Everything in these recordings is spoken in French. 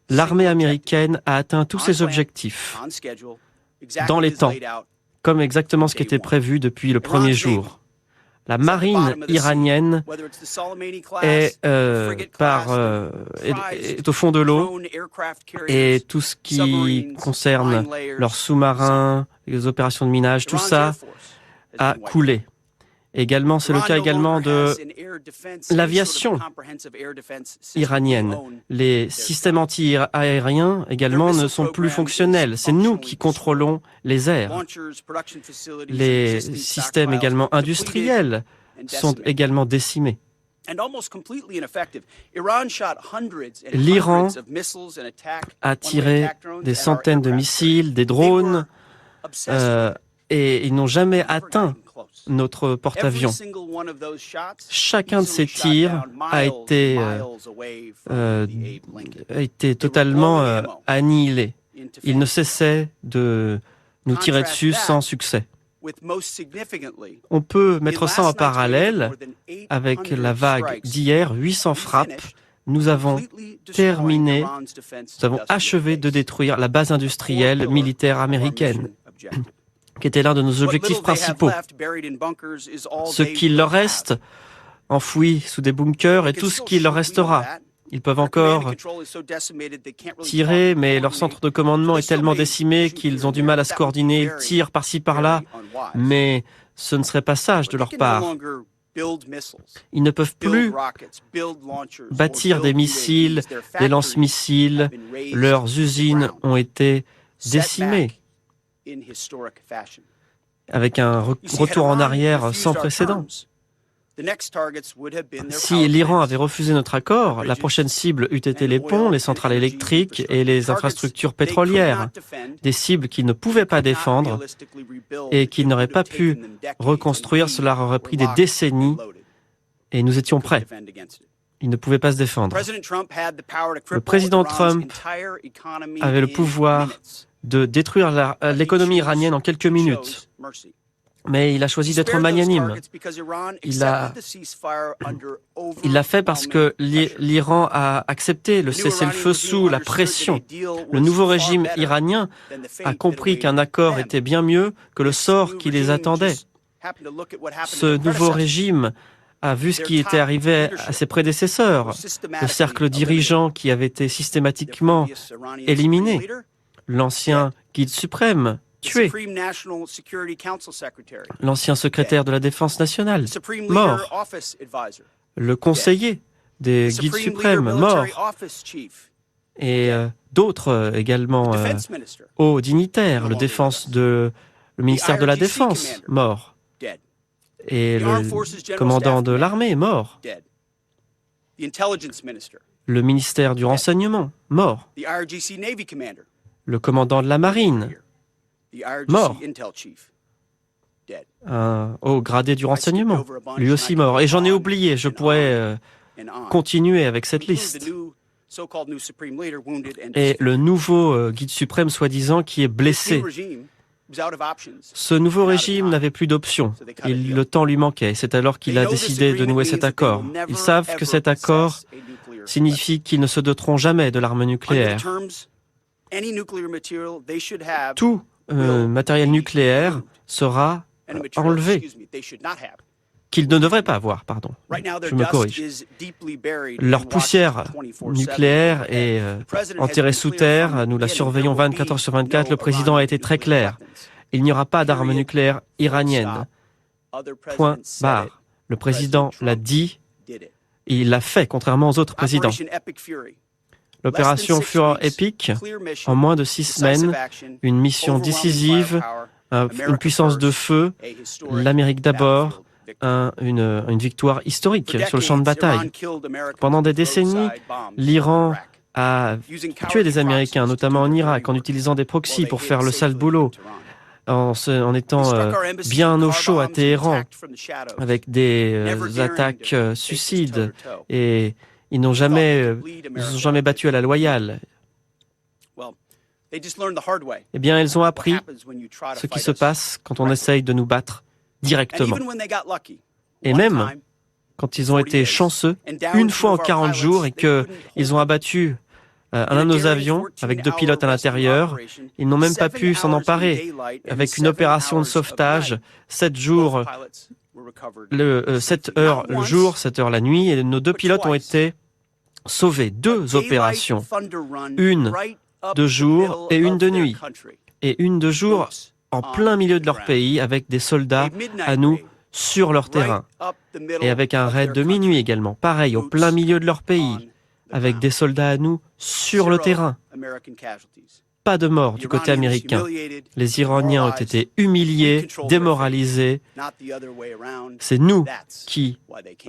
l'armée américaine a atteint tous ses objectifs dans les temps, comme exactement ce qui était prévu depuis le premier jour. La marine iranienne est au fond de l'eau et tout ce qui concerne leurs sous-marins, les opérations de minage, tout ça a coulé. Également, c'est le cas également de l'aviation iranienne. Les systèmes anti-aériens également ne sont plus fonctionnels. C'est nous qui contrôlons les airs. Les systèmes également industriels sont également décimés. L'Iran a tiré des centaines de missiles, des drones, et ils n'ont jamais atteint notre porte-avions. Chacun de ces tirs a été totalement annihilé. Ils ne cessaient de nous tirer dessus sans succès. On peut mettre ça en parallèle avec la vague d'hier, 800 frappes. Nous avons terminé, nous avons achevé de détruire la base industrielle militaire américaine, qui était l'un de nos objectifs principaux. Ce qu'il leur reste, enfoui sous des bunkers, et tout ce qu'il leur restera. Ils peuvent encore tirer, mais leur centre de commandement est tellement décimé qu'ils ont du mal à se coordonner. Ils tirent par-ci, par-là, mais ce ne serait pas sage de leur part. Ils ne peuvent plus bâtir des missiles, des lance-missiles. Leurs usines ont été décimées, avec un retour en arrière sans précédent. Si l'Iran avait refusé notre accord, la prochaine cible eût été les ponts, les centrales électriques et les infrastructures pétrolières, des cibles qu'ils ne pouvaient pas défendre et qu'ils n'auraient pas pu reconstruire. Cela aurait pris des décennies et nous étions prêts. Ils ne pouvaient pas se défendre. Le président Trump avait le pouvoir de détruire l'économie iranienne en quelques minutes. Mais il a choisi d'être magnanime. Il l'a fait parce que l'Iran a accepté le cessez-le-feu sous la pression. Le nouveau régime iranien a compris qu'un accord était bien mieux que le sort qui les attendait. Ce nouveau régime a vu ce qui était arrivé à ses prédécesseurs, le cercle dirigeant qui avait été systématiquement éliminé, l'ancien guide suprême tué, l'ancien secrétaire de la Défense nationale mort, le conseiller des guides suprêmes mort, et d'autres également hauts dignitaires, le ministère de la Défense mort, et le commandant de l'armée mort, le ministère du renseignement mort, le commandant de la marine mort, un haut gradé du renseignement, lui aussi mort. Et j'en ai oublié, je pourrais continuer avec cette liste. Et le nouveau guide suprême, soi-disant, qui est blessé. Ce nouveau régime n'avait plus d'options. Le temps lui manquait. C'est alors qu'il a décidé de nouer cet accord. Ils savent que cet accord signifie qu'ils ne se doteront jamais de l'arme nucléaire. Tout matériel nucléaire sera enlevé, qu'ils ne devraient pas avoir, pardon. Je me corrige. Leur poussière nucléaire est enterrée sous terre, nous la surveillons 24 heures sur 24, le président a été très clair. Il n'y aura pas d'armes nucléaires iraniennes. Point barre. Le président l'a dit, et il l'a fait, contrairement aux autres présidents. L'opération Fureur Epic, en moins de 6 semaines, une mission décisive, une puissance de feu, l'Amérique d'abord, une victoire historique sur le champ de bataille. Pendant des décennies, l'Iran a tué des Américains, notamment en Irak, en utilisant des proxys pour faire le sale boulot, en étant bien au chaud à Téhéran, avec des attaques suicides, et ils n'ont jamais battu à la loyale. Eh bien, ils ont appris ce qui se passe quand on essaye de nous battre directement. Et même quand ils ont été chanceux, une fois en 40 jours, et qu'ils ont abattu un de nos avions avec 2 pilotes à l'intérieur. Ils n'ont même pas pu s'en emparer. Avec une opération de sauvetage, 7 jours, 7 heures le jour, 7 heures la nuit, et nos 2 pilotes ont été sauvés. 2 opérations, une de jour et une de nuit. Et une de jour en plein milieu de leur pays avec des soldats à nous sur leur terrain. Et avec un raid de minuit également, pareil, au plein milieu de leur pays, avec des soldats à nous sur le terrain. Pas de mort du côté américain. Les Iraniens ont été humiliés, démoralisés. C'est nous qui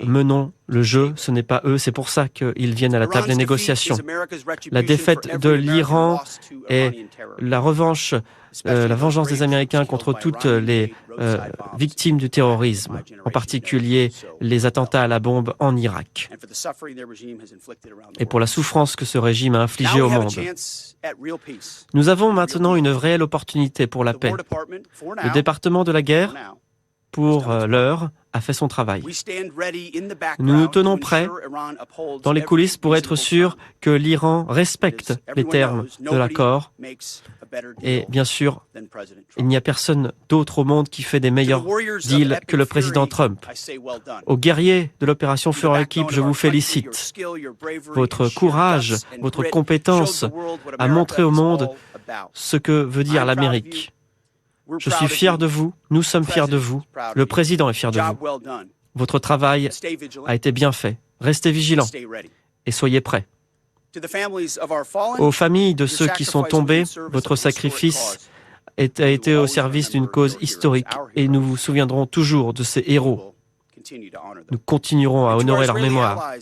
menons le jeu, ce n'est pas eux. C'est pour ça qu'ils viennent à la table des négociations. La défaite de l'Iran est la revanche, la vengeance des Américains contre toutes les victimes du terrorisme, en particulier les attentats à la bombe en Irak, et pour la souffrance que ce régime a infligée au monde. Nous avons maintenant une réelle opportunité pour la paix. Le département de la guerre, pour l'heure, a fait son travail. Nous nous tenons prêts dans les coulisses pour être sûrs que l'Iran respecte les termes de l'accord. Et bien sûr, il n'y a personne d'autre au monde qui fait des meilleurs deals que le président Trump. Aux guerriers de l'opération Feu en équipe, je vous félicite. Votre courage, votre compétence a montré au monde ce que veut dire l'Amérique. Je suis fier de vous, nous sommes fiers de vous, le président est fier de vous. Votre travail a été bien fait. Restez vigilants et soyez prêts. Aux familles de ceux qui sont tombés, votre sacrifice a été au service d'une cause historique et nous vous souviendrons toujours de ces héros. Nous continuerons à honorer leur mémoire.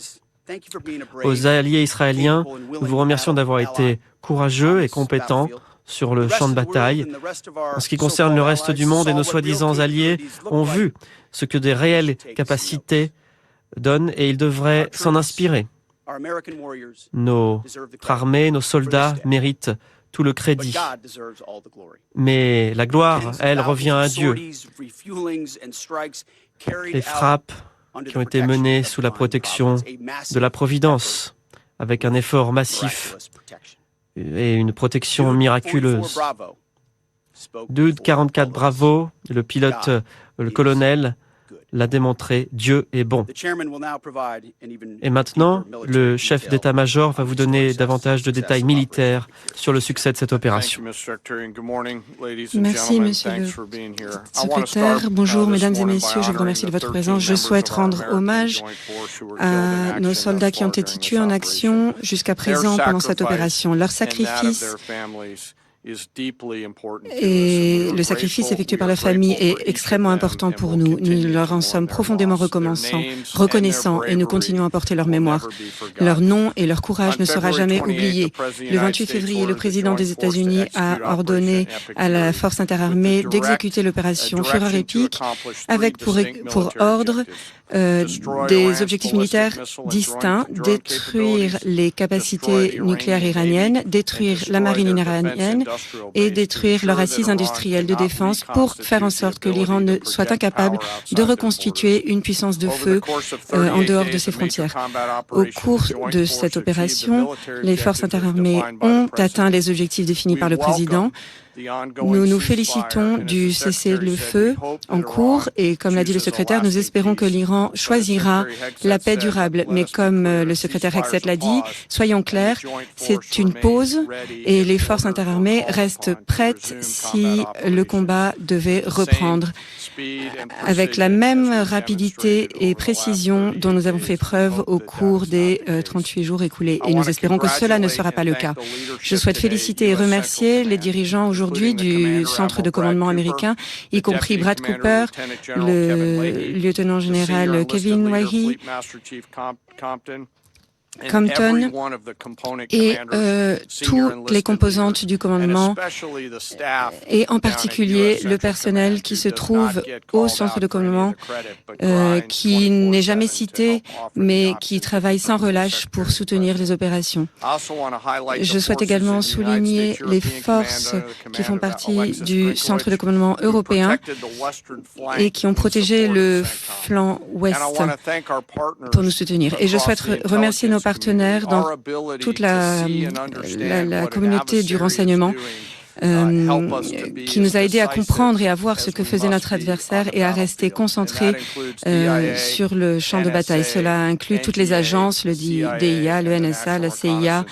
Aux alliés israéliens, nous vous remercions d'avoir été courageux et compétents sur le champ de bataille. En ce qui concerne le reste du monde et nos soi-disant alliés ont vu ce que des réelles capacités donnent et ils devraient s'en inspirer. Notre armée, nos soldats méritent tout le crédit. Mais la gloire, elle, revient à Dieu. Les frappes qui ont été menées sous la protection de la Providence, avec un effort massif et une protection miraculeuse. Dude 44 Bravo, le pilote, le colonel, l'a démontré, Dieu est bon. Et maintenant, le chef d'état-major va vous donner davantage de détails militaires sur le succès de cette opération. Merci, monsieur le secrétaire. Bonjour, mesdames et messieurs, je vous remercie de votre présence. Je souhaite rendre hommage à nos soldats qui ont été tués en action jusqu'à présent pendant cette opération. Leur sacrifice et le sacrifice effectué par la famille est extrêmement important pour nous. Nous leur en sommes profondément reconnaissants et nous continuons à porter leur mémoire. Leur nom et leur courage ne sera jamais oublié. Le 28 février, le président des États-Unis a ordonné à la force interarmée d'exécuter l'opération Fureur épique avec pour ordre des objectifs militaires distincts, détruire les capacités nucléaires iraniennes, détruire la marine iranienne et détruire leur assise industrielle de défense pour faire en sorte que l'Iran ne soit incapable de reconstituer une puissance de feu en dehors de ses frontières. Au cours de cette opération, les forces interarmées ont atteint les objectifs définis par le président. Nous nous félicitons du cessez-le-feu en cours et, comme l'a dit le secrétaire, nous espérons que l'Iran choisira la paix durable. Mais comme le secrétaire Hexet l'a dit, soyons clairs, c'est une pause et les forces interarmées restent prêtes si le combat devait reprendre. Avec la même rapidité et précision dont nous avons fait preuve au cours des 38 jours écoulés. Et nous espérons que cela ne sera pas le cas. Je souhaite féliciter et remercier les dirigeants aujourd'hui du centre de commandement américain, y compris Brad Cooper, le lieutenant général Kevin Wahi, Compton et toutes les composantes du commandement et en particulier le personnel qui se trouve au centre de commandement qui n'est jamais cité mais qui travaille sans relâche pour soutenir les opérations. Je souhaite également souligner les forces qui font partie du centre de commandement européen et qui ont protégé le flanc ouest pour nous soutenir. Et je souhaite remercier nos partenaire dans toute la communauté du renseignement qui nous a aidés à comprendre et à voir ce que faisait notre adversaire et à rester concentrés sur le champ de bataille. Cela inclut toutes les agences, le DIA, le NSA, la CIA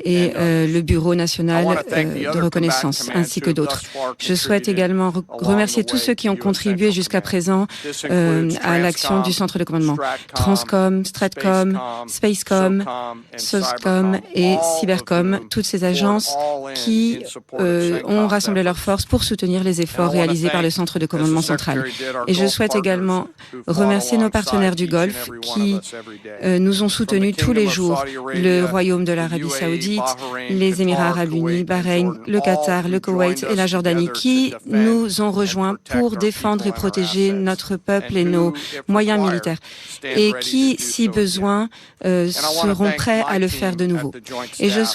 et le Bureau national de reconnaissance, ainsi que d'autres. Je souhaite également remercier tous ceux qui ont contribué jusqu'à présent à l'action du centre de commandement. Transcom, Stratcom, Spacecom, SOSCOM et Cybercom, toutes ces agences qui ont rassemblé leurs forces pour soutenir les efforts réalisés par le centre de commandement central. Et je souhaite également remercier nos partenaires du Golfe qui nous ont soutenus tous les jours. Le Royaume de l'Arabie Saoudite, les Émirats Arabes Unis, Bahreïn, le Qatar, le Koweït et la Jordanie qui nous ont rejoints pour défendre et protéger notre peuple et nos moyens militaires et qui, si besoin, seront prêts à le faire de nouveau. Et je souhaite